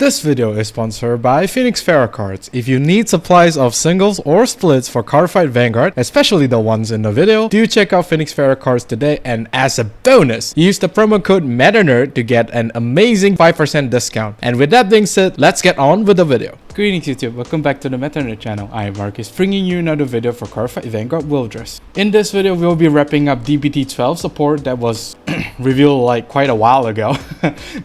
This video is sponsored by Phoenix Pharos cards. If you need supplies of singles or splits for Cardfight Vanguard, especially the ones in the video, do check out Phoenix Pharos cards today, and as a bonus, use the promo code MetaNerd to get an amazing 5% discount. And with that being said, let's get on with the video. Greetings YouTube, welcome back to the MetaNerd channel. I am Marcus, bringing you another video for Cardfight Vanguard Willdress. In this video, we'll be wrapping up DBT12 support that was revealed like quite a while ago,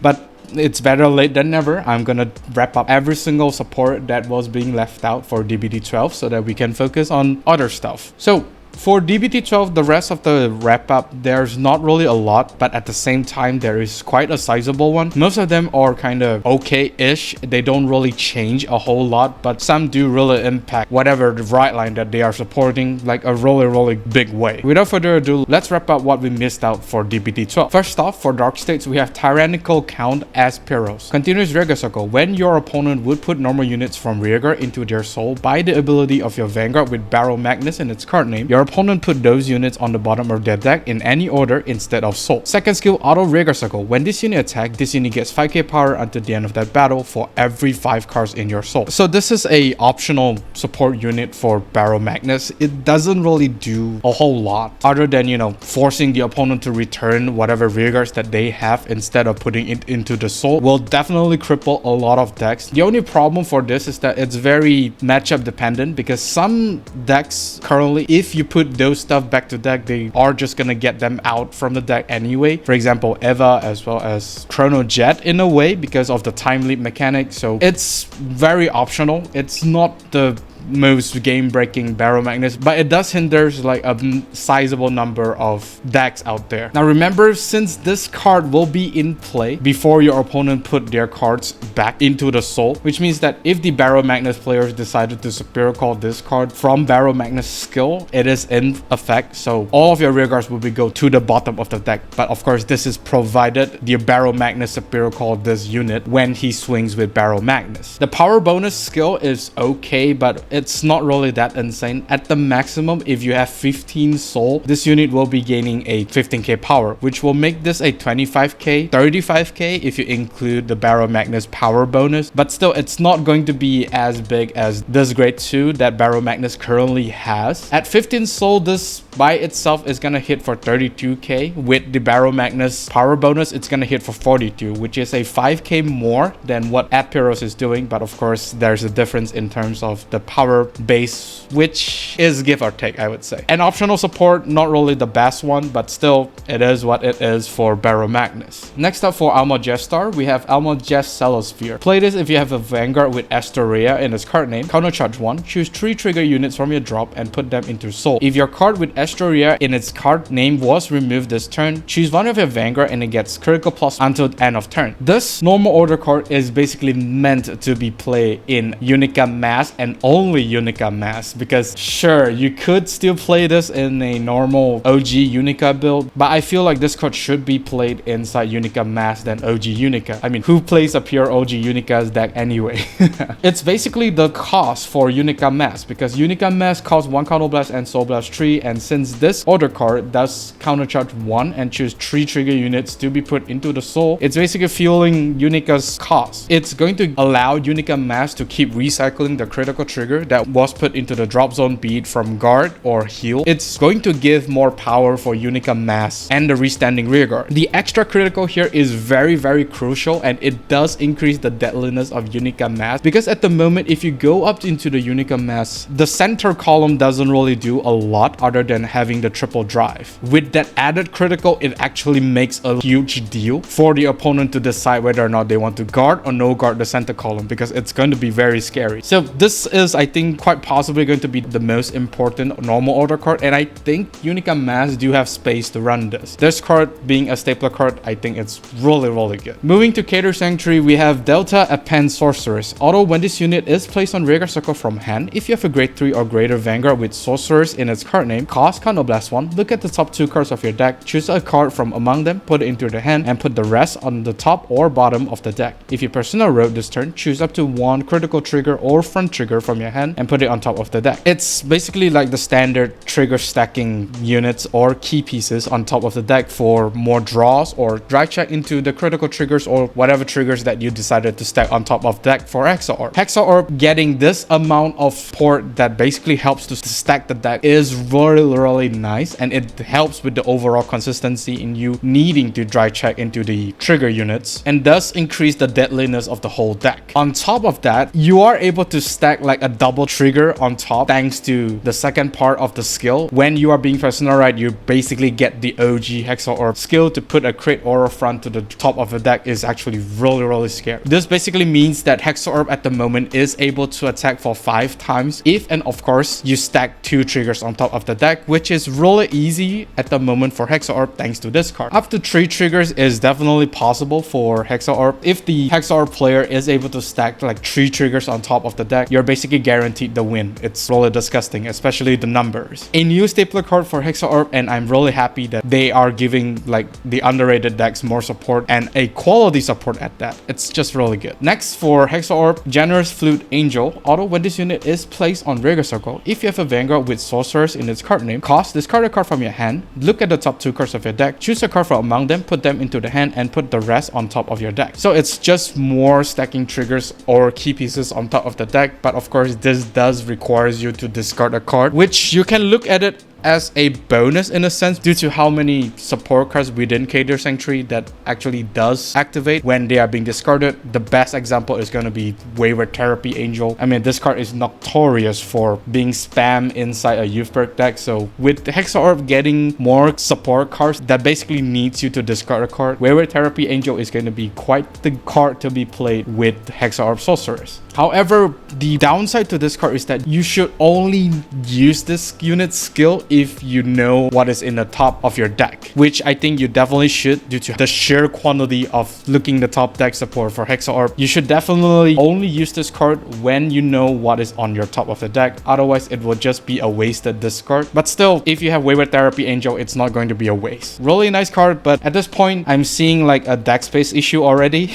but it's better late than never. I'm gonna wrap up every single support that was being left out for DBT12 so that we can focus on other stuff. So for DBT12, the rest of the wrap up, there's not really a lot, but at the same time, there is quite a sizable one. Most of them are kind of okay-ish. They don't really change a whole lot, but some do really impact whatever the rideline that they are supporting, like a really big way. Without further ado, let's wrap up what we missed out for DBT12. First off, for Dark States, we have Tyrannical count Ayperos. Continuous rearguard circle. When your opponent would put normal units from rearguard into their soul by the ability of your Vanguard with Barrel Magnus in its card name, your opponent put those units on the bottom of their deck in any order instead of soul. Second skill, auto rearguard circle. When this unit attacks, this unit gets 5k power until the end of that battle for every 5 cards in your soul. So this is a optional support unit for Barrel Magnus. It doesn't really do a whole lot other than, you know, forcing the opponent to return whatever rearguards that they have instead of putting it into the soul. Will definitely cripple a lot of decks. The only problem for this is that it's very matchup dependent, because some decks currently, if you put those stuff back to deck, they are just gonna get them out from the deck anyway. For example, Eva as well as Chrono Jet in a way, because of the time leap mechanic. So it's very optional. It's not the most game-breaking Barrel Magnus, but it does hinder like a sizable number of decks out there. Now remember, since this card will be in play before your opponent put their cards back into the soul, which means that if the Barrel Magnus players decided to superior call this card from Barrel Magnus skill, it is in effect. So all of your rearguards will be go to the bottom of the deck, but of course this is provided the Barrel Magnus superior call this unit when he swings with Barrel Magnus. The power bonus skill is okay, but it's not really that insane. At the maximum, if you have 15 soul, this unit will be gaining a 15k power, which will make this a 25k, 35k if you include the Barrel Magnus power bonus. But still, it's not going to be as big as this grade 2 that Barrel Magnus currently has. At 15 soul, this by itself is gonna hit for 32k. With the Barrel Magnus power bonus, it's gonna hit for 42, which is a 5k more than what Append is doing. But of course, there's a difference in terms of the power base, which is give or take, I would say. An optional support, not really the best one, but still it is what it is for Barrel Magnus. Next up, for Almajest, we have Almajest Celesphere. Play this if you have a Vanguard with Astoria in its card name. Counter charge 1, choose 3 trigger units from your drop and put them into soul. If your card with Astoria in its card name was removed this turn, choose one of your Vanguard and it gets critical plus until end of turn. This normal order card is basically meant to be played in Unica Mass and only Unica Mass, because sure, you could still play this in a normal OG Unica build, but I feel like this card should be played inside Unica Mass than OG Unica. I mean, who plays a pure OG Unica's deck anyway? It's basically the cost for Unica Mass, because Unica Mass costs 1 Counter Blast and Soul Blast 3, and since this order card does counter charge 1 and choose 3 trigger units to be put into the soul, it's basically fueling Unica's cost. It's going to allow Unica Mass to keep recycling the critical trigger that was put into the drop zone, be it from guard or heal. It's going to give more power for Unica Mass and the restanding rearguard. The extra critical here is very crucial, and it does increase the deadliness of Unica Mass, because at the moment, if you go up into the Unica Mass, the center column doesn't really do a lot other than having the triple drive. With that added critical, it actually makes a huge deal for the opponent to decide whether or not they want to guard or no guard the center column, because it's going to be very scary. So this is, I think, quite possibly going to be the most important normal order card, and I think Unica Mass do have space to run this. This card being a stapler card, I think it's really good. Moving to Cater Sanctuary, we have Delta Append Sorceress. Although when this unit is placed on rearguard circle from hand, if you have a grade 3 or greater Vanguard with Sorceress in its card name, cost Counter Blast 1, look at the top 2 cards of your deck, choose a card from among them, put it into the hand, and put the rest on the top or bottom of the deck. If you personal road this turn, choose up to 1 critical trigger or front trigger from your hand and put it on top of the deck. It's basically like the standard trigger stacking units or key pieces on top of the deck for more draws or drive check into the critical triggers or whatever triggers that you decided to stack on top of deck for Hexa Orb. Hexa Orb getting this amount of support that basically helps to stack the deck is really nice, and it helps with the overall consistency in you needing to drive check into the trigger units and thus increase the deadliness of the whole deck. On top of that, you are able to stack like a double trigger on top thanks to the second part of the skill. When you are being Personal Ride, you basically get the OG Hexa Orb skill to put a crit Aura front to the top of the deck is actually really scary. This basically means that Hexa Orb at the moment is able to attack for 5 times if and of course you stack 2 triggers on top of the deck, which is really easy at the moment for Hexa Orb thanks to this card. Up to 3 triggers is definitely possible for Hexa Orb. If the Hexa Orb player is able to stack like 3 triggers on top of the deck, you're basically guaranteed the win. It's really disgusting, especially the numbers. A new stapler card for Hexa Orb, and I'm really happy that they are giving like the underrated decks more support and a quality support at that. It's just really good. Next for Hexa Orb, Generous Flute Angel. Auto when this unit is placed on Rigor Circle, if you have a Vanguard with Sorceress in its card name, discard a card from your hand, look at the top 2 cards of your deck, choose a card from among them, put them into the hand, and put the rest on top of your deck. So it's just more stacking triggers or key pieces on top of the deck, but of course this does require you to discard a card, which you can look at it as a bonus in a sense due to how many support cards within Cater Sanctuary that actually does activate when they are being discarded. The best example is going to be Wayward Therapy Angel. I mean, this card is notorious for being spam inside a Youth Perk deck, so with the Hexa Orb getting more support cards that basically needs you to discard a card, Wayward Therapy Angel is going to be quite the card to be played with Hexa Orb Sorceress. However, the downside to this card is that you should only use this unit's skill if you know what is in the top of your deck, which I think you definitely should due to the sheer quantity of looking the top deck support for Hexa Orb. You should definitely only use this card when you know what is on your top of the deck. Otherwise, it will just be a wasted discard. But still, if you have Wayward Therapy Angel, it's not going to be a waste. Really nice card, but at this point, I'm seeing like a deck space issue already.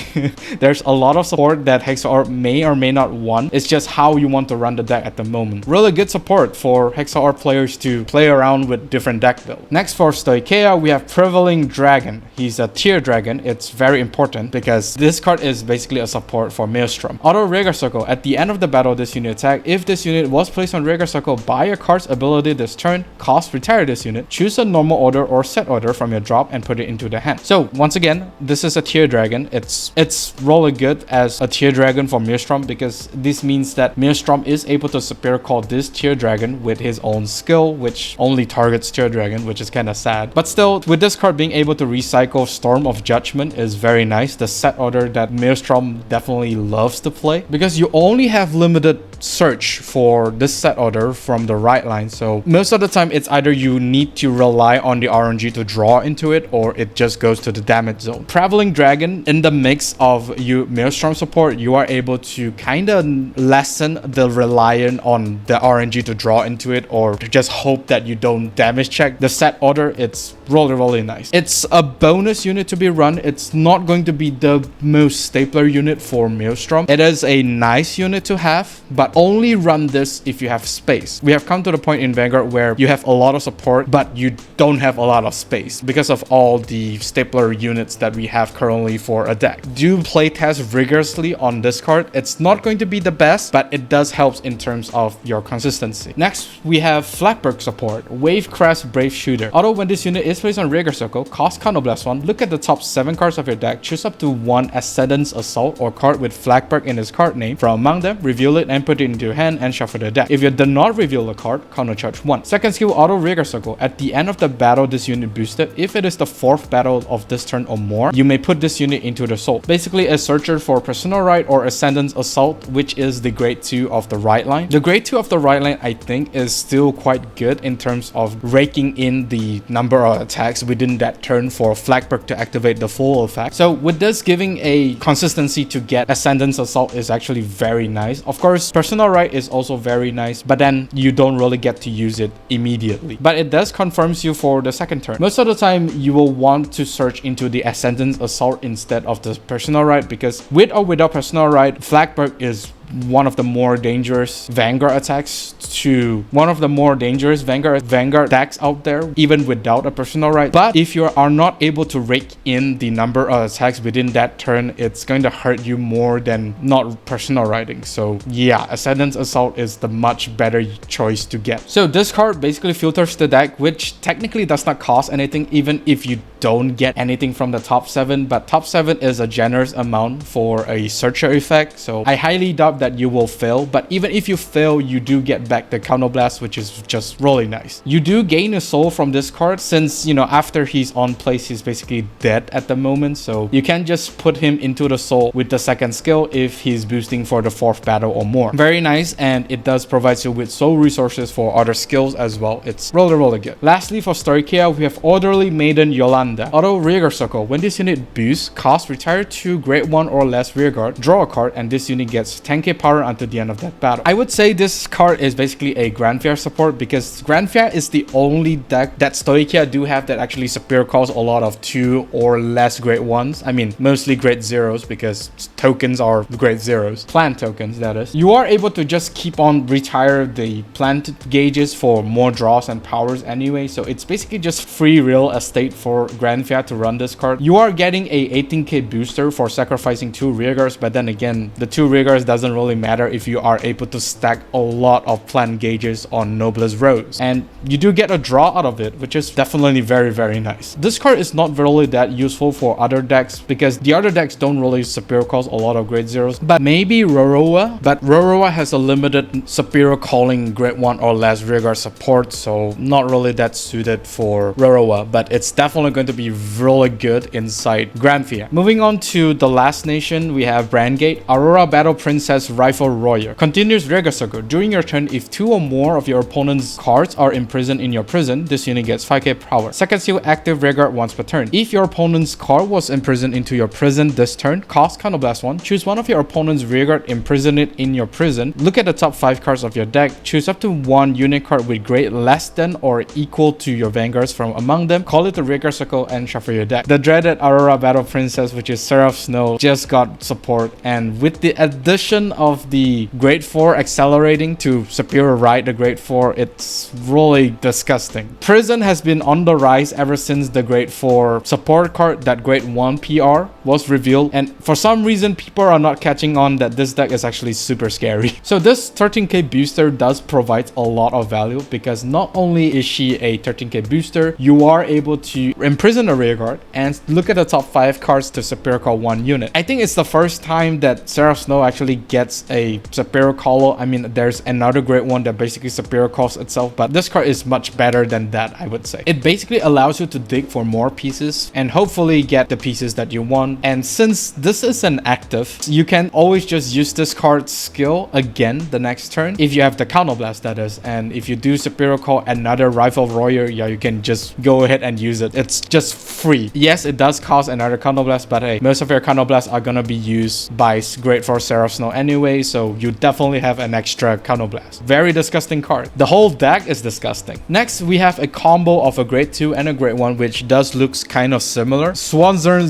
There's a lot of support that Hexa Orb may or may not want. It's just how you want to run the deck at the moment. Really good support for Hexa Orb players to play around with different deck builds. Next for Stoicheia, we have Prevailing Dragon. He's a tier dragon. It's very important because this card is basically a support for Maelstrom. Auto Rigor Circle. At the end of the battle, this unit attack. If this unit was placed on Rigor Circle by a card's ability this turn, retire this unit. Choose a normal order or set order from your drop and put it into the hand. So once again, this is a tier dragon. It's really good as a tier dragon for Maelstrom because this means that Maelstrom is able to superior call this tier dragon with his own skill, which only targets tier dragon, which is kind of sad. But still, with this card being able to recycle Storm of Judgment is very nice. The set order that Maelstrom definitely loves to play because you only have limited search for this set order from the right line. So most of the time, it's either you need to rely on the RNG to draw into it or it just goes to the damage zone. Prevailing Dragon, in the mix of you Maelstrom support, you are able to kind of lessen the reliance on the RNG to draw into it or to just hope that you don't damage check the set order. It's really nice. It's a bonus unit to be run. It's not going to be the most stapler unit for Maelstrom. It is a nice unit to have, but only run this if you have space. We have come to the point in Vanguard where you have a lot of support, but you don't have a lot of space because of all the stapler units that we have currently for a deck. Do playtest rigorously on this card. It's not going to be the best, but it does help in terms of your consistency. Next, we have Flakberg support. Wave Crest Brave Shooter. Auto when this unit is placed on Rigor Circle, cost Counterblast 1, look at the top 7 cards of your deck, choose up to 1 Ascendance Assault or card with Flakberg in its card name. From among them, reveal it and put it into your hand and shuffle the deck. If you do not reveal a card, counter charge 1. Second skill, Auto Rigor Circle. At the end of the battle, this unit boosted. If it is the 4th battle of this turn or more, you may put this unit into the soul. Basically a searcher for Personal Right or Ascendance Assault, which is the grade 2 of the right line. The grade 2 of the right line, I think, is still quite good in terms of raking in the number of attacks within that turn for Flakberg to activate the full effect. So with this, giving a consistency to get Ascendance Assault is actually very nice. Of course, Personal Right is also very nice, but then you don't really get to use it immediately. But it does confirms you for the second turn. Most of the time, you will want to search into the Ascendance Assault instead of the Personal Right because with or without Personal Right, Flakberg is one of the more dangerous Vanguard attacks to one of the more dangerous Vanguard decks out there, even without a personal right. But if you are not able to rake in the number of attacks within that turn, it's going to hurt you more than not personal riding. So yeah, Ascendance Assault is the much better choice to get. So this card basically filters the deck, which technically does not cost anything even if you don't get anything from the top 7, but top 7 is a generous amount for a searcher effect, so I highly doubt that you will fail. But even if you fail, you do get back the Counterblast, which is just really nice. You do gain a soul from this card since, you know, after he's on place, he's basically dead at the moment, so you can just put him into the soul with the second skill if he's boosting for the 4th battle or more. Very nice, and it does provide you with soul resources for other skills as well. It's really good. Lastly, for story chaos, we have Orderly Maiden Yolanda. Auto rearguard circle. When this unit boosts, cost retire 2 grade 1 or less rearguard, draw a card, and this unit gets 10k power until the end of that battle. I would say this card is basically a Grand Fair support because Grand Fair is the only deck that Stoichia do have that actually superior calls a lot of 2 or less grade 1s. I mean, mostly grade 0s because tokens are grade 0s. Plant tokens, that is. You are able to just keep on retire the plant gauges for more draws and powers anyway, so it's basically just free real estate for Grand Fair to run this card. You are getting a 18k booster for sacrificing 2 rearguards, but then again, the 2 rearguards doesn't really matter if you are able to stack a lot of plant gauges on Noblest Rows. And you do get a draw out of it, which is definitely very nice. This card is not really that useful for other decks because the other decks don't really superior cause a lot of grade 0s, but maybe Aurora. But Aurora has a limited superior calling grade 1 or less rearguard support, so not really that suited for Aurora, but it's definitely going to be really good inside Grand Fair. Moving on to the last nation, we have Brandgate. Aurora Battle Princess Rifle Warrior. Continuous rearguard circle. During your turn, if 2 or more of your opponent's cards are imprisoned in your prison, this unit gets 5k power. Second seal active rearguard once per turn. If your opponent's card was imprisoned into your prison this turn, cost Counterblast 1. Choose one of your opponent's rearguard, imprison it in your prison. Look at the top 5 cards of your deck. Choose up to 1 unit card with grade less than or equal to your vanguards from among them. Call it a rearguard circle and shuffle your deck. The dreaded Aurora Battle Princess, which is Seraph Snow, just got support, and with the addition of the grade 4 accelerating to superior ride the grade 4, it's really disgusting. Prison has been on the rise ever since the grade 4 support card, that grade 1 PR, was revealed, and for some reason people are not catching on that this deck is actually super scary. So this 13k booster does provide a lot of value because not only is she a 13k booster, you are able to imprison a rearguard and look at the top 5 cards to superior call 1 unit. I think it's the first time that Seraph Snow actually gets a superior call. I mean, there's another great one that basically superior calls itself, but this card is much better than that, I would say. It basically allows you to dig for more pieces and hopefully get the pieces that you want. And since this is an active, you can always just use this card's skill again the next turn if you have the Counterblast, that is. And if you do superior call another Rifle Warrior, yeah, you can just go ahead and use it. It's just free. Yes, it does cost another Counterblast, but hey, most of your Counterblasts are gonna be used by grade 4 Seraph Snow anyway, so you definitely have an extra Counterblast. Very disgusting card. The whole deck is disgusting. Next, we have a combo of a grade 2 and a grade 1, which does looks kind of similar. Schwarzer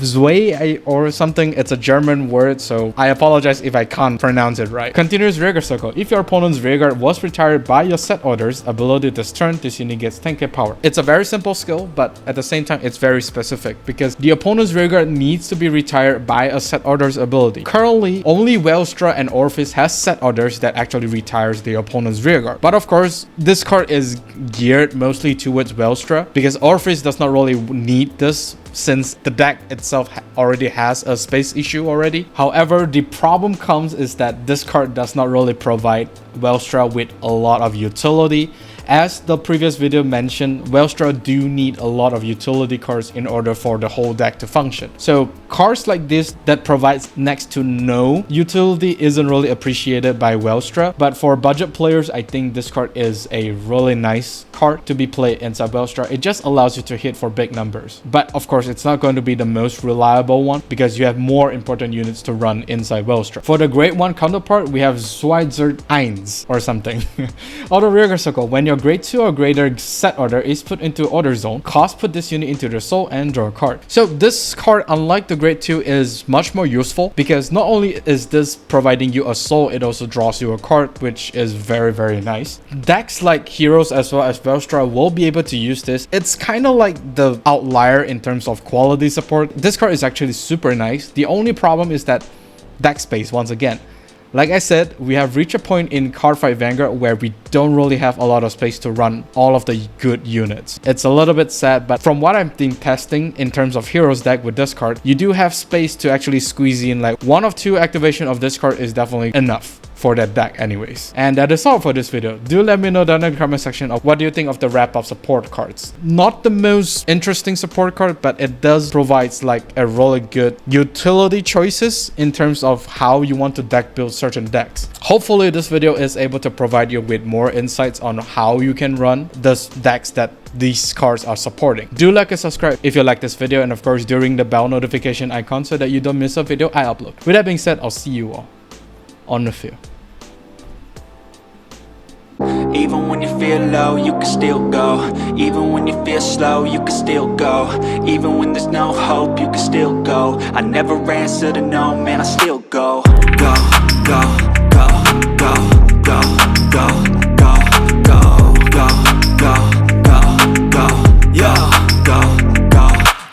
Zwei or something. It's a German word, so I apologize if I can't pronounce it right. Continuous rearguard circle. If your opponent's rearguard was retired by your set orders ability this turn, this unit gets 10k power. It's a very simple skill, but at the same time, it's very specific because the opponent's rearguard needs to be retired by a set orders ability. Currently, only Welstra and Orpheus has set orders that actually retires the opponent's rearguard. But of course, this card is geared mostly towards Welstra because Orpheus does not really need this since the deck itself already has a space issue already. However, the problem comes is that this card does not really provide Welstra with a lot of utility. As the previous video mentioned, Welstra do need a lot of utility cards in order for the whole deck to function. So cards like this that provides next to no utility isn't really appreciated by Welstra, but for budget players, I think this card is a really nice card to be played inside Welstra. It just allows you to hit for big numbers, but of course it's not going to be the most reliable one because you have more important units to run inside Welstra. For the grade 1 counterpart, we have Schwarzer Eins or something. Auto rearguard circle. When your your grade 2 or greater set order is put into order zone, cast put this unit into their soul and draw a card. So this card, unlike the grade 2, is much more useful because not only is this providing you a soul, it also draws you a card, which is very nice. Decks like Heroes as well as Velstra will be able to use this. It's kind of like the outlier in terms of quality support. This card is actually super nice. The only problem is that deck space once again. Like I said, we have reached a point in Cardfight Vanguard where we don't really have a lot of space to run all of the good units. It's a little bit sad, but from what I've been testing in terms of Heroes deck with this card, you do have space to actually squeeze in like 1 or 2 activation of this card is definitely enough for that deck anyways. And that is all for this video. Do let me know down in the comment section of what do you think of the wrap up support cards. Not the most interesting support card, but it does provide like a really good utility choices in terms of how you want to deck build certain decks. Hopefully this video is able to provide you with more insights on how you can run the decks that these cards are supporting. Do like and subscribe if you like this video, and of course during the bell notification icon so that you don't miss a video I upload. With that being said, I'll see you all on the field. Even when you feel low, you can still go. Even when you feel slow, you can still go. Even when there's no hope, you can still go. I never answer to no, man, I still go. Go, go.